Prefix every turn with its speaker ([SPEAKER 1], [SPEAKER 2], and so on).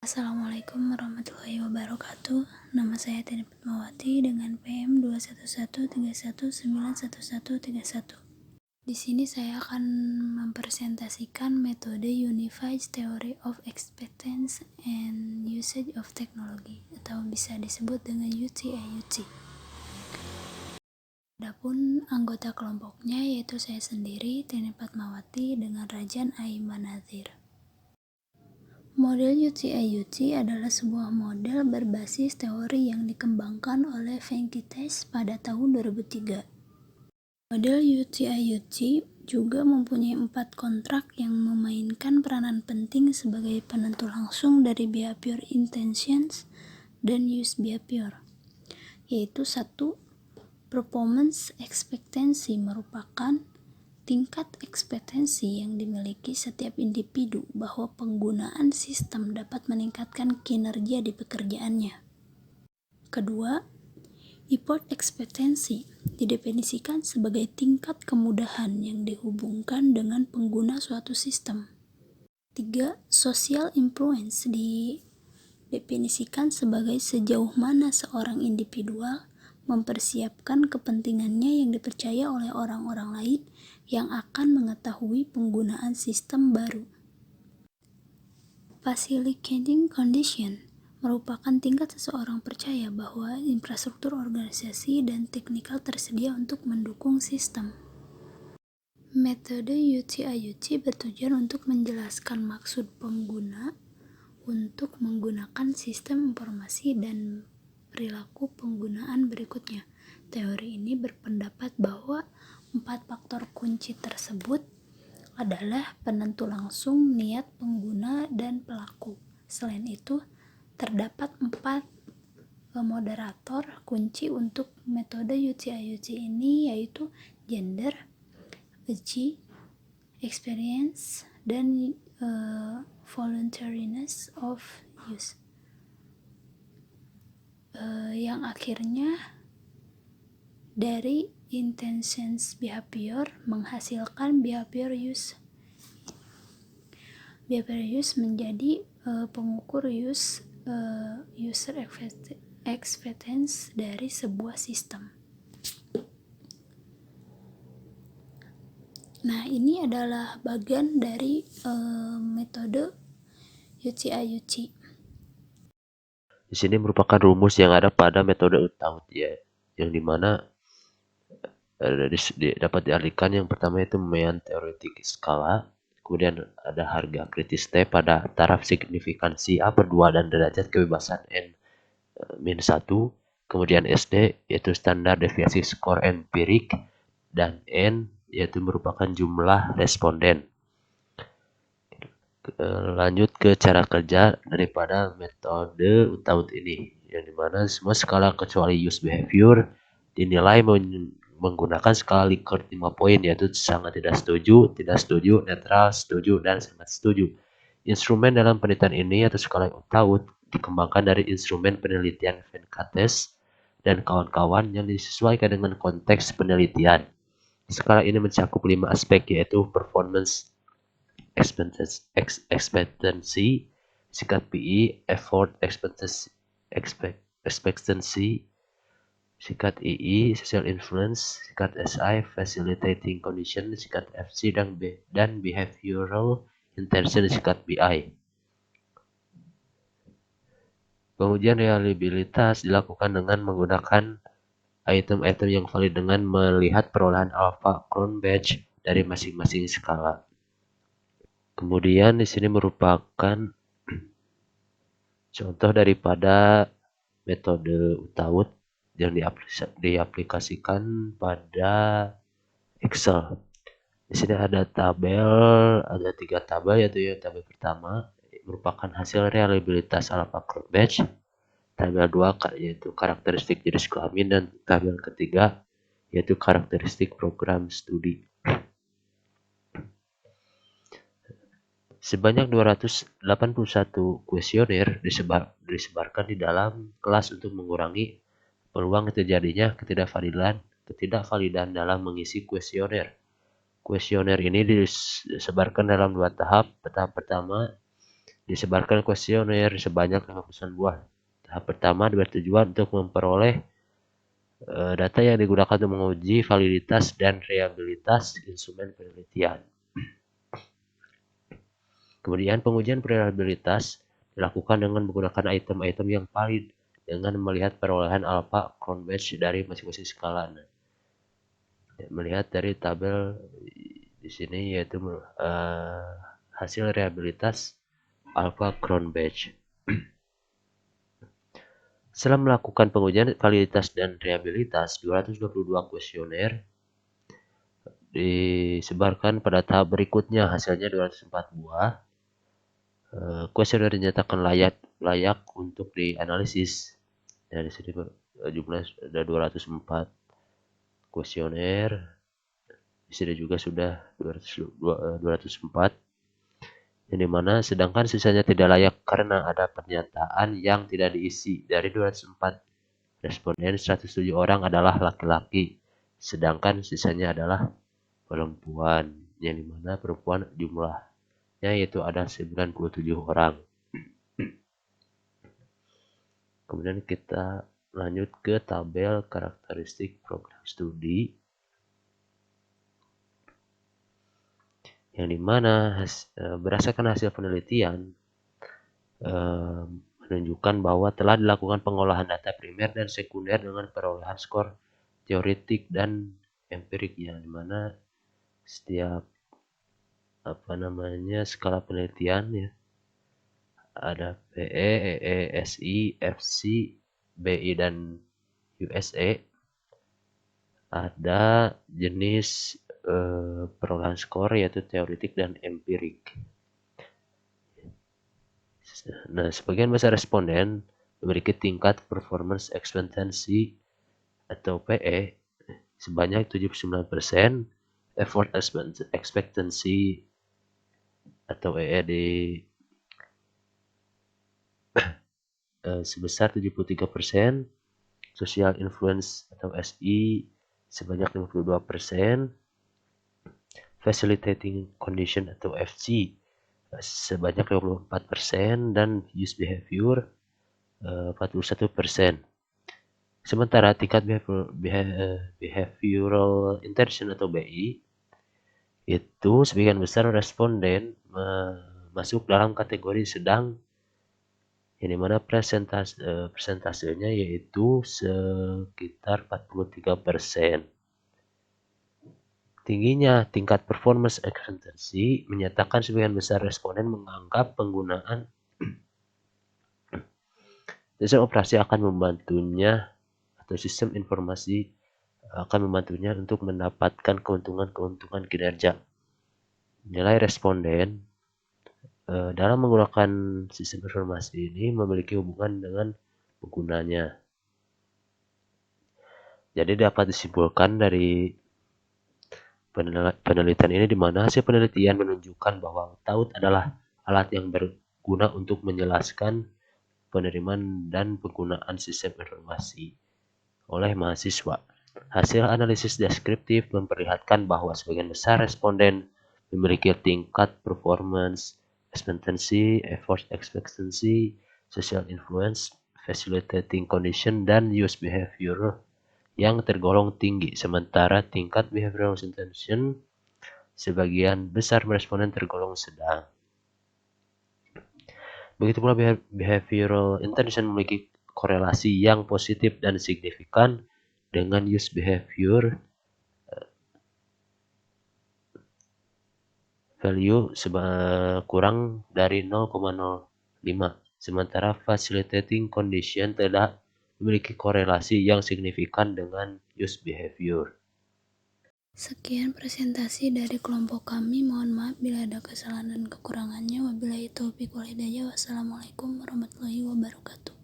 [SPEAKER 1] Assalamualaikum warahmatullahi wabarakatuh. Nama saya Tini Fatmawati dengan PM 21131911131. Di sini saya akan mempresentasikan metode Unified Theory of Expectance and Usage of Technology atau bisa disebut dengan UTIUT. Adapun anggota kelompoknya yaitu saya sendiri, Tini Fatmawati dengan Rajan Aiman Nazir. Model UTIUT adalah sebuah model berbasis teori yang dikembangkan oleh Venkitesh pada tahun 2003. Model UTIUT juga mempunyai 4 kontrak yang memainkan peranan penting sebagai penentu langsung dari behavior intentions dan use behavior, yaitu 1. Performance expectancy merupakan tingkat ekspektasi yang dimiliki setiap individu bahwa penggunaan sistem dapat meningkatkan kinerja di pekerjaannya. Kedua, effort expectancy didefinisikan sebagai tingkat kemudahan yang dihubungkan dengan pengguna suatu sistem. 3. Social influence didefinisikan sebagai sejauh mana seorang individual mempersiapkan kepentingannya yang dipercaya oleh orang-orang lain yang akan mengetahui penggunaan sistem baru. Facilitating condition merupakan tingkat seseorang percaya bahwa infrastruktur organisasi dan teknikal tersedia untuk mendukung sistem. Metode UTIUT bertujuan untuk menjelaskan maksud pengguna untuk menggunakan sistem informasi dan perilaku penggunaan berikutnya. Teori ini berpendapat bahwa 4 faktor kunci tersebut adalah penentu langsung, niat pengguna, dan pelaku. Selain itu, terdapat 4 moderator kunci untuk metode UTIUT ini, yaitu gender, age, experience, dan voluntariness of use. Yang akhirnya dari intentions behavior menghasilkan behavior use. Behavior use menjadi pengukur user expectance dari sebuah sistem. Nah, ini adalah bagian dari metode UTIUT.
[SPEAKER 2] Di sini merupakan rumus yang ada pada metode UTIUT ya, yang dimana dapat diartikan yang pertama itu mean teoretik skala, kemudian ada harga kritis T pada taraf signifikansi A per 2 dan derajat kebebasan N-1, kemudian SD yaitu standar deviasi skor empirik, dan N yaitu merupakan jumlah responden. Lanjut ke cara kerja daripada metode UTIUT ini, yang dimana semua skala kecuali use behavior dinilai menggunakan skala Likert 5 poin, yaitu sangat tidak setuju, netral, setuju, dan sangat setuju. Instrumen dalam penelitian ini atau skala UTIUT dikembangkan dari instrumen penelitian Venkatesh dan kawan-kawan yang disesuaikan dengan konteks penelitian. Skala ini mencakup 5 aspek, yaitu performance expectancy, sikat PI, effort expectancy, sikat II, social influence, sikat SI, facilitating condition, sikat FC, dan behavioral intention, sikat BI. Pengujian reliabilitas dilakukan dengan menggunakan item-item yang valid dengan melihat perolehan alpha Cron batch dari masing-masing skala. Kemudian di sini merupakan contoh daripada metode UTIUT yang diaplikasikan pada Excel. Di sini ada 3 tabel, yaitu tabel pertama merupakan hasil reliabilitas alpha Cron batch, tabel 2 yaitu karakteristik jenis kelamin, dan tabel ketiga yaitu karakteristik program studi. Sebanyak 281 kuesioner disebarkan di dalam kelas untuk mengurangi peluang terjadinya ketidakvalidan dalam mengisi kuesioner. Kuesioner ini disebarkan dalam 2 tahap. Tahap pertama Disebarkan kuesioner sebanyak 50 buah. Tahap pertama bertujuan untuk memperoleh data yang digunakan untuk menguji validitas dan reliabilitas instrumen penelitian. Kemudian pengujian reliabilitas dilakukan dengan menggunakan item-item yang valid dengan melihat perolehan alpha Cronbach dari masing-masing skala. Nah, melihat dari tabel di sini yaitu hasil reliabilitas alpha Cronbach. Setelah melakukan pengujian validitas dan reliabilitas, 222 kuesioner disebarkan pada tahap berikutnya. Hasilnya 204 buah. Kuesioner dinyatakan layak untuk dianalisis. Nah, di sini jumlah ada 204 kuesioner. Di sini juga sudah 204. Yang dimana sedangkan sisanya tidak layak karena ada pernyataan yang tidak diisi. Dari 204 responden, 107 orang adalah laki-laki, sedangkan sisanya adalah perempuan, yang dimana perempuan jumlahnya yaitu ada 97 orang. Kemudian kita lanjut ke tabel karakteristik program studi, yang dimana berdasarkan hasil penelitian menunjukkan bahwa telah dilakukan pengolahan data primer dan sekunder dengan perolehan skor teoretik dan empirik, yang dimana setiap skala penelitian ya ada PE, EE, SI, FC, BI dan USA. Ada jenis perolehan skor yaitu teoretik dan empirik. Nah, sebagian besar responden memiliki tingkat performance expectancy atau PE sebanyak 79%, effort expectancy atau EE di sebesar 73%, social influence atau SI sebanyak 52%, facilitating condition atau FC sebanyak 24%, dan use behavior 41%. Sementara tingkat behavioral intention atau BI itu sebagian besar responden masuk dalam kategori sedang, yang dimana persentasenya yaitu sekitar 43%. Tingginya tingkat performance expectancy menyatakan sebagian besar responden menganggap penggunaan sistem operasi akan membantunya atau sistem informasi akan membantunya untuk mendapatkan keuntungan kinerja. Nilai responden dalam menggunakan sistem informasi ini memiliki hubungan dengan penggunanya. Jadi dapat disimpulkan dari penelitian ini di mana hasil penelitian menunjukkan bahwa TAUT adalah alat yang berguna untuk menjelaskan penerimaan dan penggunaan sistem informasi oleh mahasiswa. Hasil analisis deskriptif memperlihatkan bahwa sebagian besar responden memiliki tingkat performance expectancy, effort expectancy, social influence, facilitating condition, dan use behavior yang tergolong tinggi, sementara tingkat behavioral intention sebagian besar responden tergolong sedang. Begitu pula behavioral intention memiliki korelasi yang positif dan signifikan dengan use behavior value kurang dari 0,05, sementara facilitating condition tidak memiliki korelasi yang signifikan dengan use behavior.
[SPEAKER 1] Sekian presentasi dari kelompok kami. Mohon maaf bila ada kesalahan dan kekurangannya. Wabillahi taufiq wal hidayah. Wassalamualaikum warahmatullahi wabarakatuh.